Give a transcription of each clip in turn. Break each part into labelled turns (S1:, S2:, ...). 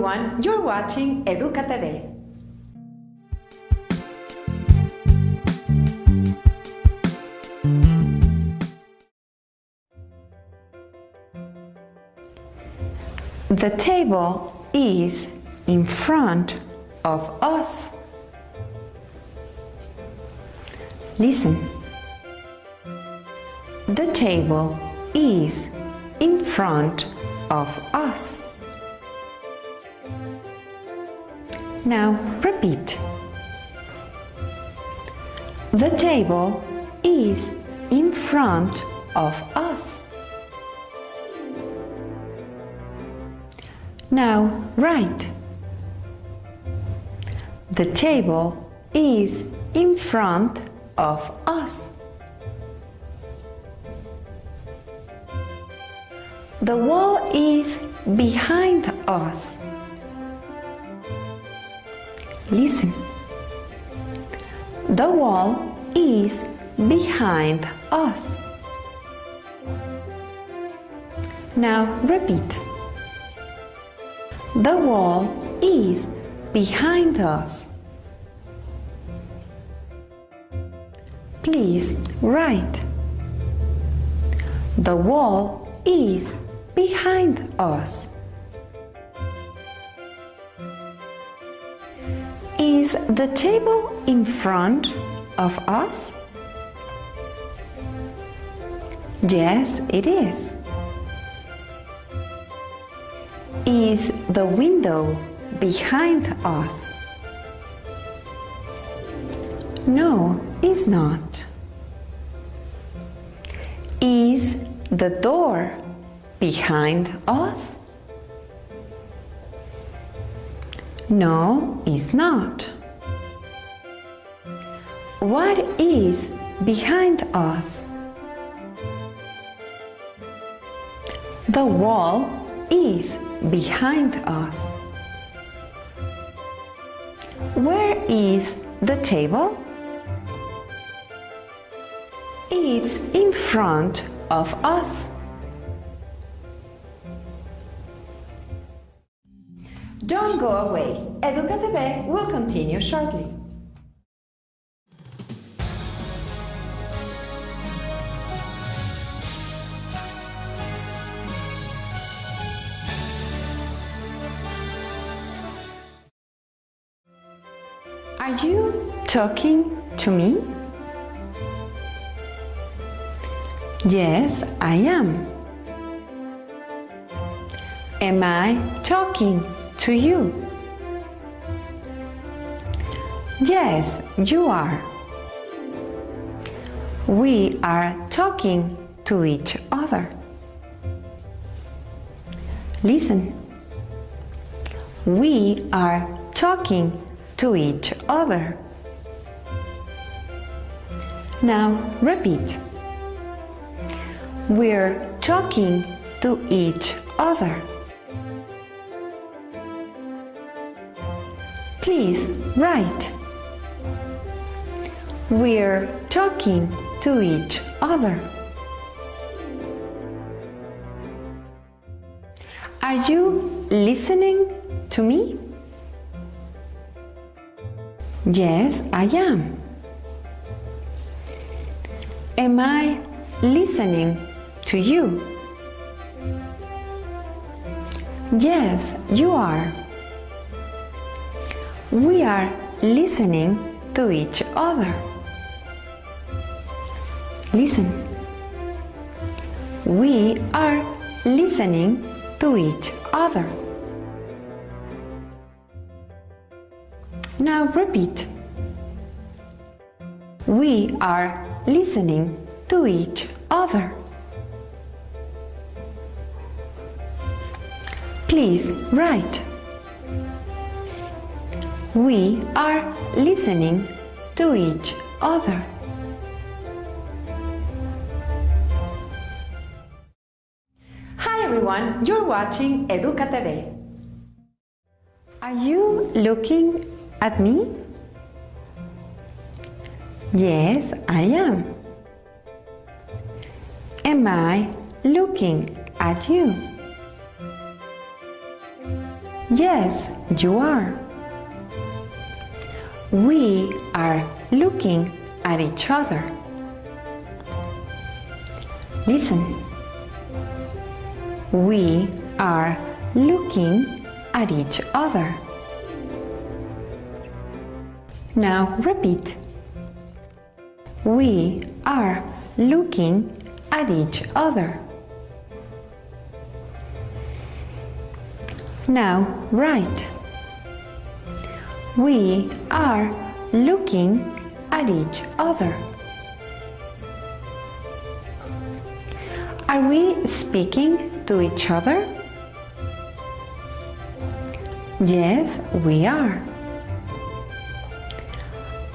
S1: everyone, you're watching EDUKTV. The table is in front of us. Listen. The table is in front of us. Now repeat. The table is in front of us. Now write. The table is in front of us. The wall is behind us. Listen. The wall is behind us. Now repeat. The wall is behind us. Please write. The wall is behind us. Is the table in front of us? Yes, it is. Is the window behind us? No, it's not. Is the door behind us? No, it's not. What is behind us? The wall is behind us. Where is the table? It's in front of us. Don't go away. EDUKTV will continue shortly. Are you talking to me? Yes, I am. Am I talking to you? Yes, you are. We are talking to each other. Listen. We are talking to each other. Now repeat. We're talking to each other. Please write. We're talking to each other. Are you listening to me? Yes, I am. Am I listening to you? Yes, you are. We are listening to each other. Listen. We are listening to each other. Now repeat. We are listening to each other. Please write. We are listening to each other. Hi everyone, you're watching EDUKTV. Are you looking at me? Yes, I am. Am I looking at you? Yes, you are. We are looking at each other. Listen. We are looking at each other. Now repeat. We are looking at each other. Now write. We are looking at each other. Are we speaking to each other? Yes, we are.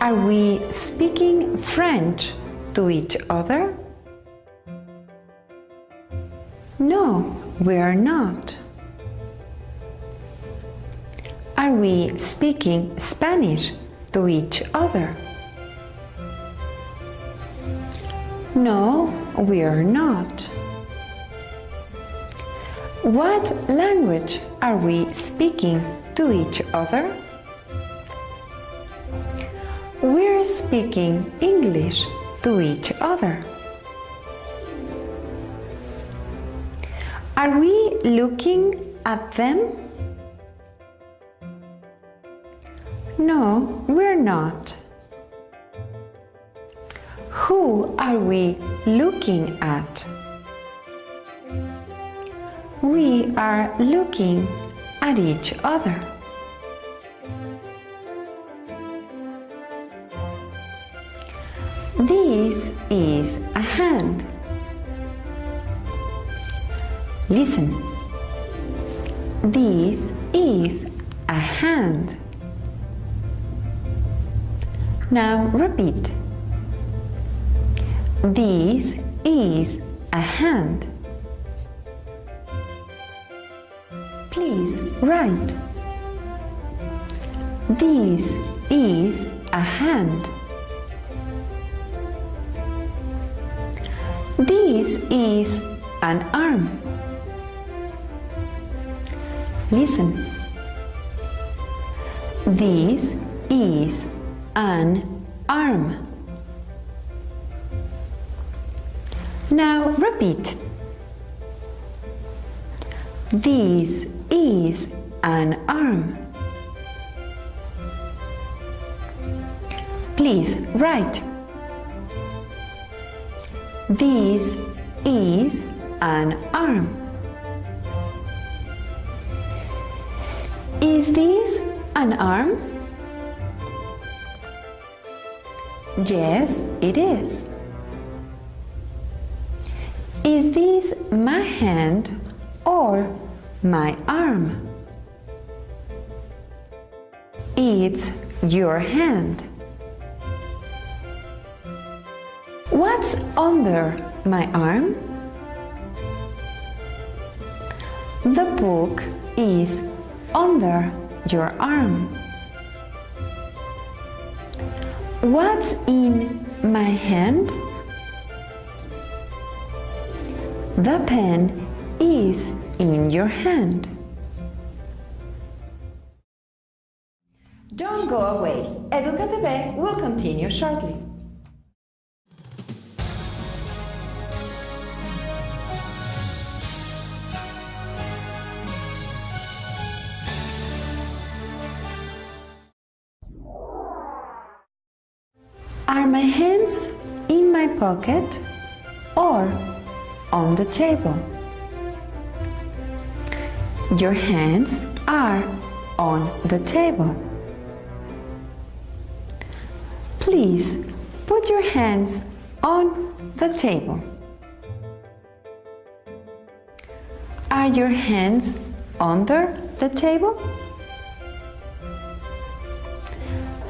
S1: Are we speaking French to each other? No, we are not. Are we speaking Spanish to each other? No, we are not. What language are we speaking to each other? We're speaking English to each other. Are we looking at them? No, we're not. Who are we looking at? We are looking at each other. This is a hand. Listen. This is a hand. Now repeat. This is a hand. Please write. This is a hand. This is an arm. Listen. This is an arm. Now repeat. This is an arm. Please write. This is an arm. Is this an arm? Yes, it is. Is this my hand or my arm? It's your hand. What's under my arm? The book is under your arm. What's in my hand? The pen is in your hand. Don't go away. EDUKTV will continue shortly. Are my hands in my pocket or on the table? Your hands are on the table. Please put your hands on the table. Are your hands under the table?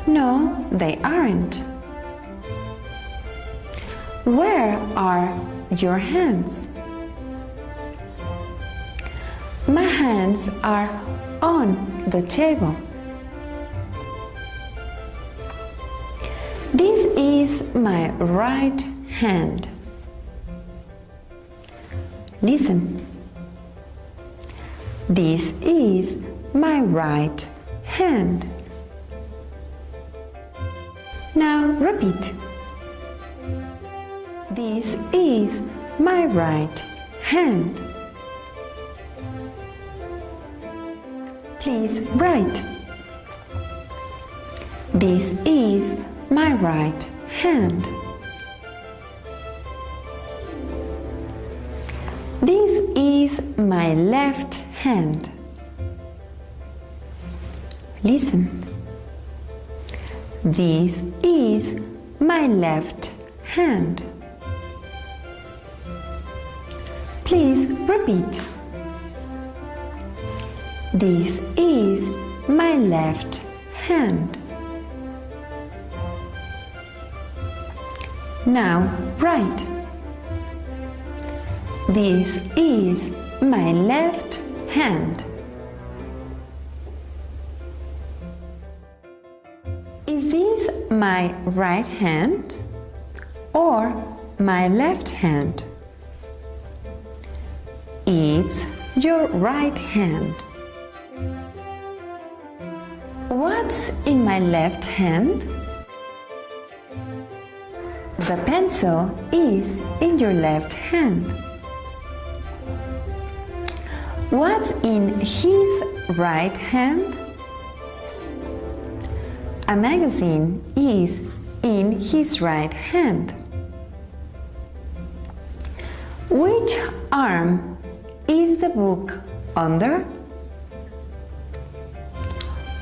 S1: No, they aren't. Where are your hands? My hands are on the table. This is my right hand. Listen. This is my right hand. Now repeat. This is my right hand. Please write. This is my right hand. This is my left hand. Listen. This is my left hand. Please repeat. This is my left hand. Now write. This is my left hand. Is this my right hand or my left hand? It's your right hand. What's in my left hand? The pencil is in your left hand. What's in his right hand? A magazine is in his right hand. Which arm is the book under?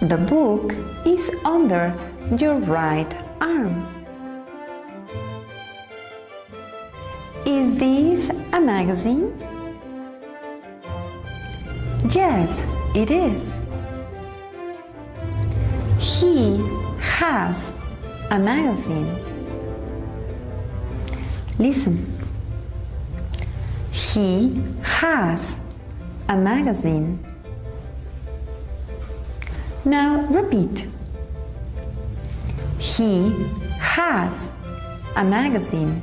S1: The book is under your right arm. Is this a magazine? Yes, it is. He has a magazine. Listen. He has a magazine. Now repeat. He has a magazine.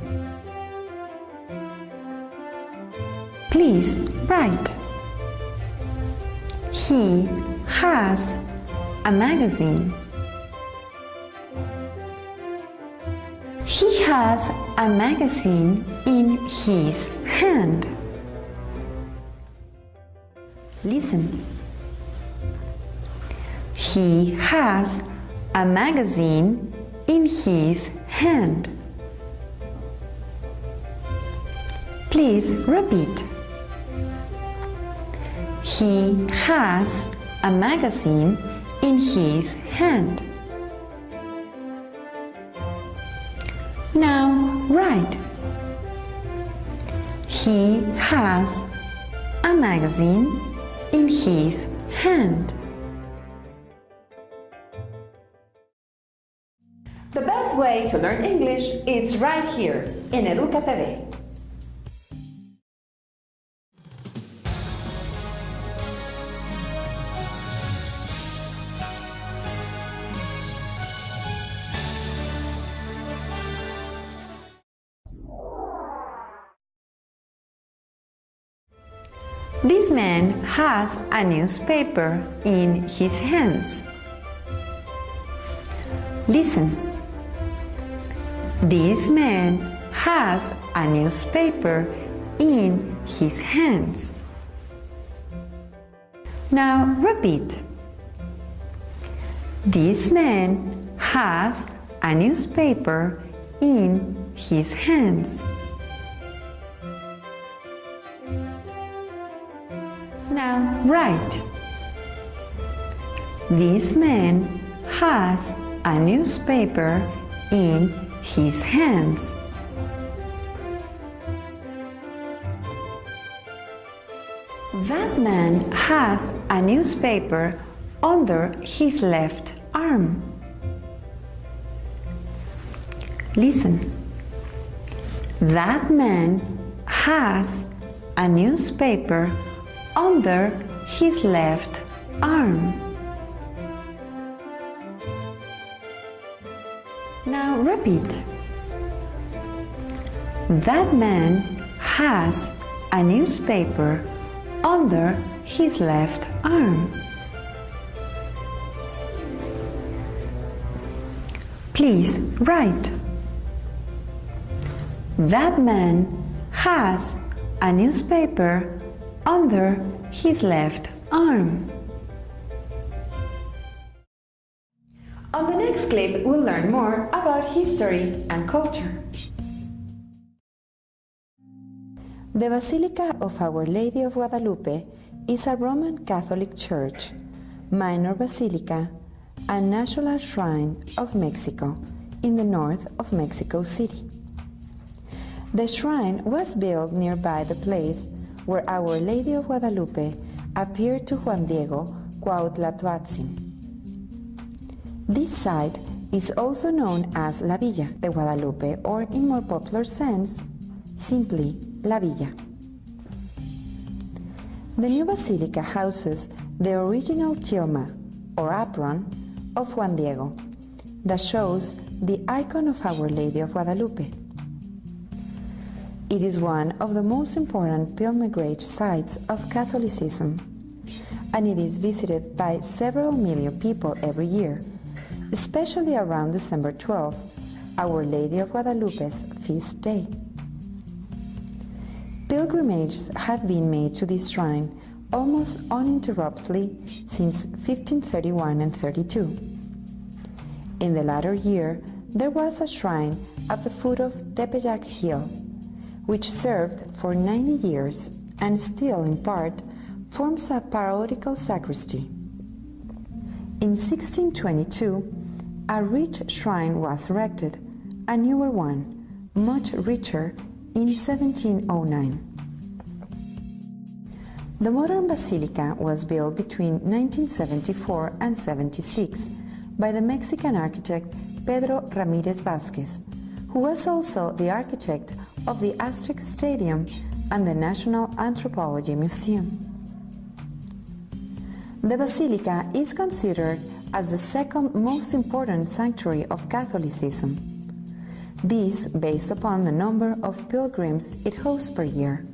S1: Please write. He has a magazine. He has a magazine in his hand. Listen. He has a magazine in his hand. Please repeat. He has a magazine in his hand. Now write. He has a magazine in his hand.
S2: The best way to learn English is right here in EDUKTV.
S1: This man has a newspaper in his hands. Listen. This man has a newspaper in his hands. Now repeat. This man has a newspaper in his hands. Now write. This man has a newspaper in his hands. That man has a newspaper under his left arm. Listen. That man has a newspaper under his left arm. Now repeat. That man has a newspaper under his left arm. Please write. That man has a newspaper under his left arm.
S2: On the next clip, we'll learn more about history and culture.
S3: The Basilica of Our Lady of Guadalupe is a Roman Catholic church, minor basilica, and national shrine of Mexico in the north of Mexico City. The shrine was built nearby the place where Our Lady of Guadalupe appeared to Juan Diego Cuauhtlahuatzin. This site is also known as La Villa de Guadalupe, or in more popular sense, simply La Villa. The new basilica houses the original tilma, or apron, of Juan Diego, that shows the icon of Our Lady of Guadalupe. It is one of the most important pilgrimage sites of Catholicism, and it is visited by several million people every year, especially around December 12th, Our Lady of Guadalupe's feast day. Pilgrimages have been made to this shrine almost uninterruptedly since 1531 and 32. In the latter year, there was a shrine at the foot of Tepeyac Hill, which served for 90 years and still, in part, forms a parodical sacristy. In 1622, a rich shrine was erected, a newer one, much richer, in 1709. The modern basilica was built between 1974 and 76 by the Mexican architect Pedro Ramírez Vázquez, who was also the architect of the Aztec Stadium and the National Anthropology Museum. The basilica is considered as the second most important sanctuary of Catholicism. This based upon the number of pilgrims it hosts per year,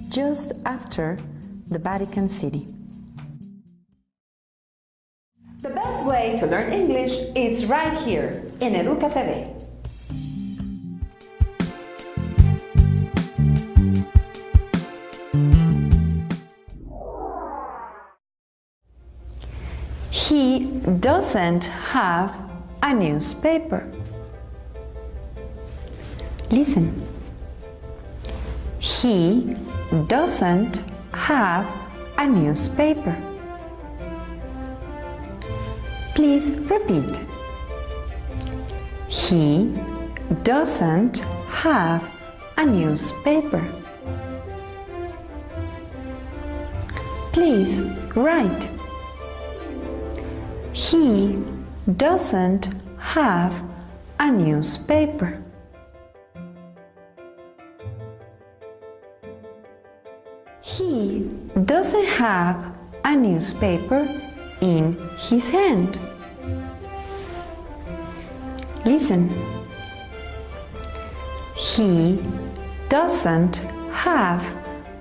S3: just after the Vatican City.
S2: The best way to learn English is right here in EDUKTV.
S1: He doesn't have a newspaper. Listen. He doesn't have a newspaper. Please repeat. He doesn't have a newspaper. Please write. He doesn't have a newspaper. He doesn't have a newspaper in his hand. Listen. He doesn't have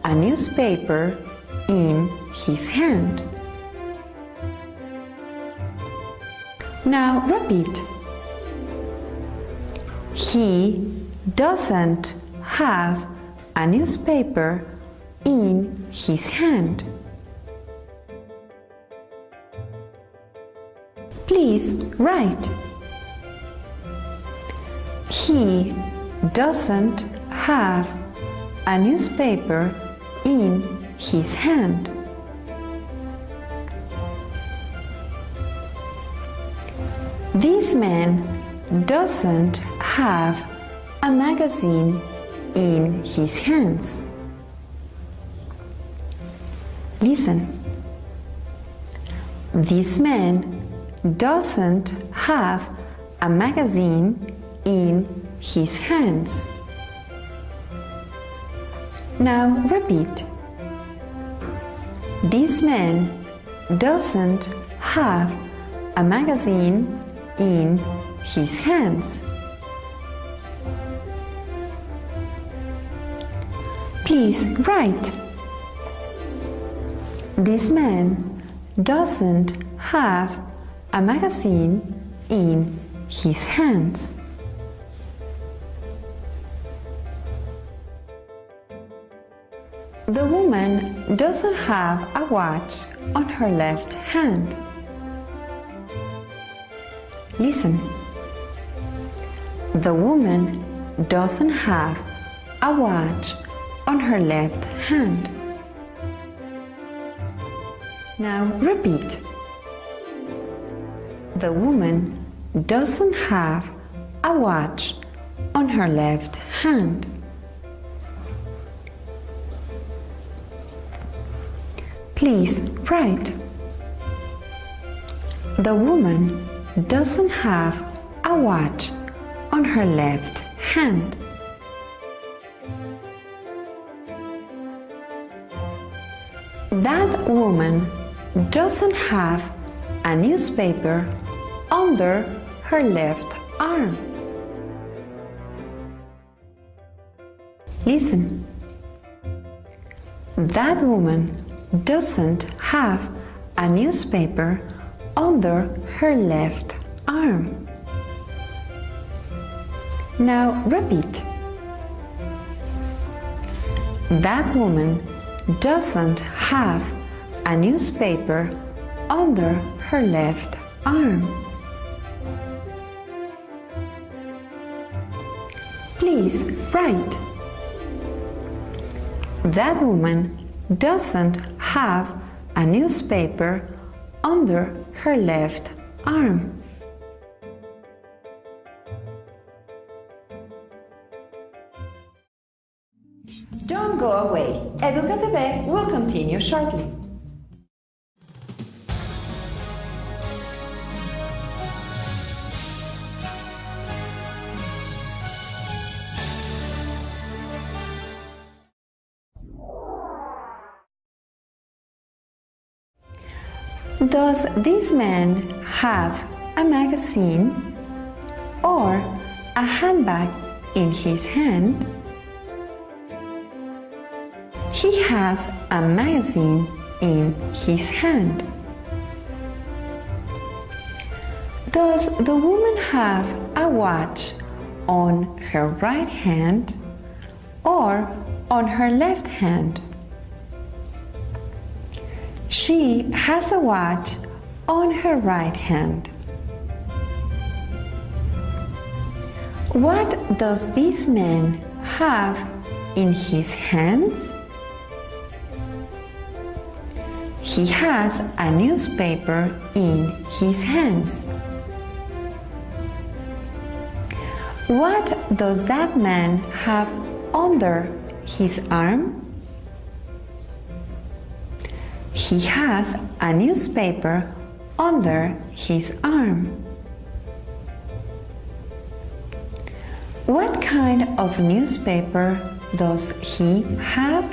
S1: a newspaper in his hand. Now repeat. He doesn't have a newspaper in his hand. Please write. He doesn't have a newspaper in his hand. This man doesn't have a magazine in his hands. Listen. This man doesn't have a magazine in his hands. Now repeat. This man doesn't have a magazine in his hands. Please write. This man doesn't have a magazine in
S3: his hands. The woman doesn't have a watch on her left hand. Listen. The woman doesn't have a watch on her left hand. Now repeat. The woman doesn't have a watch on her left hand. Please write. The woman doesn't have a watch on her left hand. That woman doesn't have a newspaper under her left arm. Listen. That woman doesn't have a newspaper under her left arm. Now repeat. That woman doesn't have a newspaper under her left arm. Please write. That woman doesn't have a newspaper under her left arm.
S2: Don't go away. EDUKTV will continue shortly.
S3: Does this man have a magazine or a handbag in his hand? He has a magazine in his hand. Does the woman have a watch on her right hand or on her left hand? She has a watch on her right hand. What does this man have in his hands? He has a newspaper in his hands. What does that man have under his arm? He has a newspaper under his arm. What kind of newspaper does he have?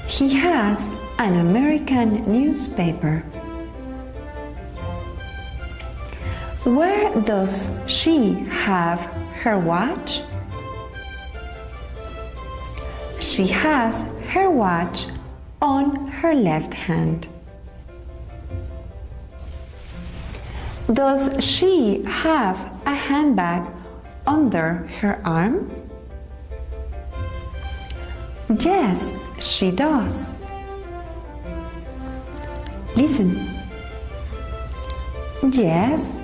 S3: He has an American newspaper. Where does she have her watch? She has her watch on her left hand. Does she have a handbag under her arm? Yes, she does. Listen. Yes,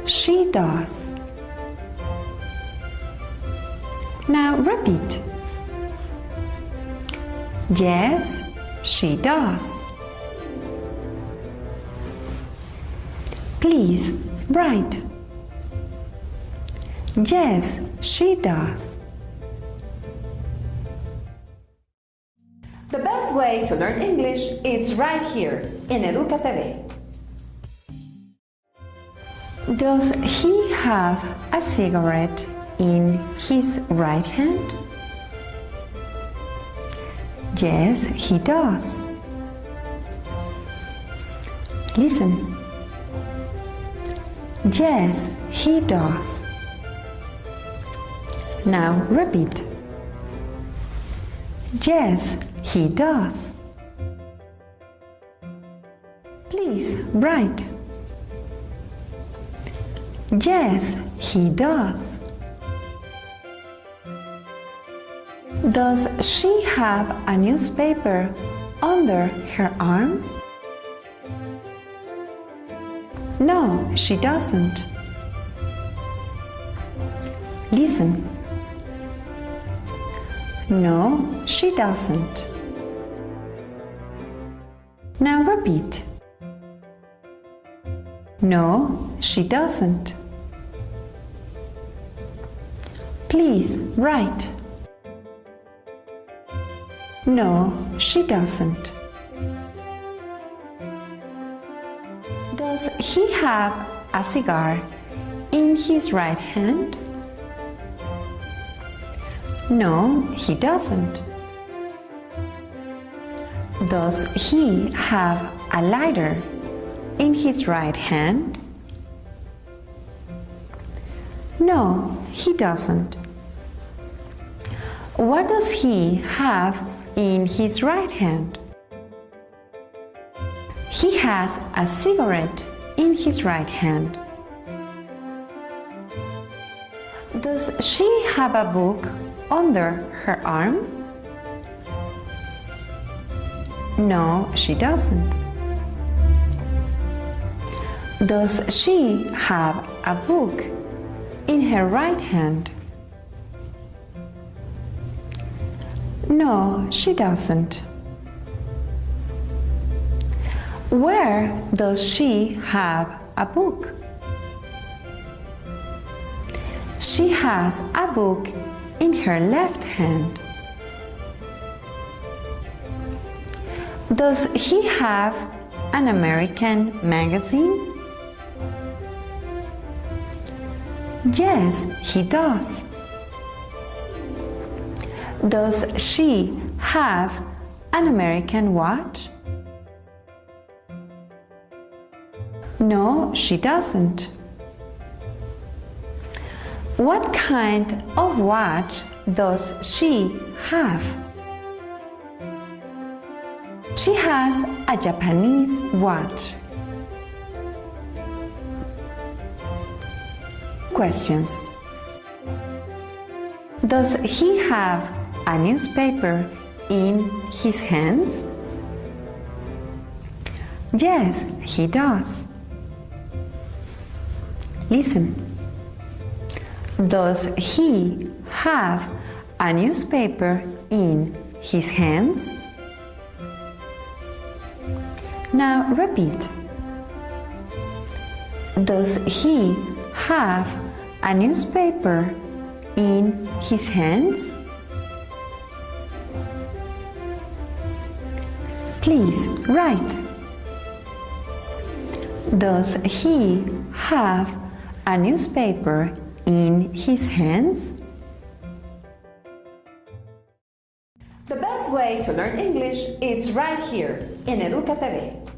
S3: she does. Now repeat. Yes, she does. Please write. Yes, she does.
S2: The best way to learn English is right here in EDUKTV.
S3: Does he have a cigarette in his right hand? Yes, he does. Listen. Yes, he does. Now repeat. Yes, he does. Please write.
S1: Yes, he does. Does she have a newspaper under her arm? No, she doesn't. Listen. No, she doesn't. Now repeat. No, she doesn't. Please write. No, she doesn't. Does he have a cigar in his right hand? No, he doesn't. Does he have a lighter in his right hand? No, he doesn't. What does he have in his right hand? He has a cigarette in his right hand. Does she have a book under her arm? No, she doesn't. Does she have a book in her right hand? No, she doesn't. Where does she have a book? She has a book in her left hand. Does he have an American magazine? Yes, he does. Does she have an American watch? No, she doesn't. What kind of watch does she have? She has a Japanese watch. Questions. Does he have a newspaper in his hands? Yes, he does. Listen. Does he have a newspaper in his hands? Now repeat. Does he have a newspaper in his hands? Please write. Does he have a newspaper in his hands?
S2: The best way to learn English is right here in EDUKTV.